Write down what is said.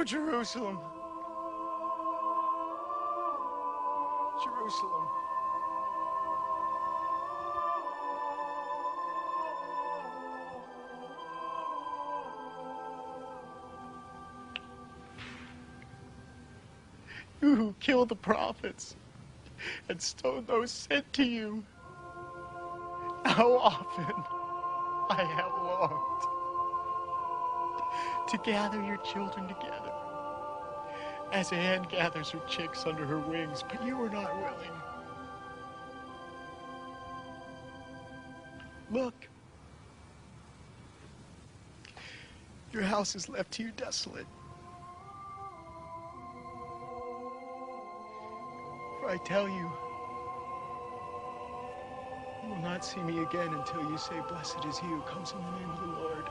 Jerusalem. Jerusalem. You who killed the prophets and stoned those sent to you. How often I have longed to gather your children together, as a hen gathers her chicks under her wings, but you were not willing. Look, your house is left to you desolate. For I tell you, you will not see me again until you say, blessed is he who comes in the name of the Lord.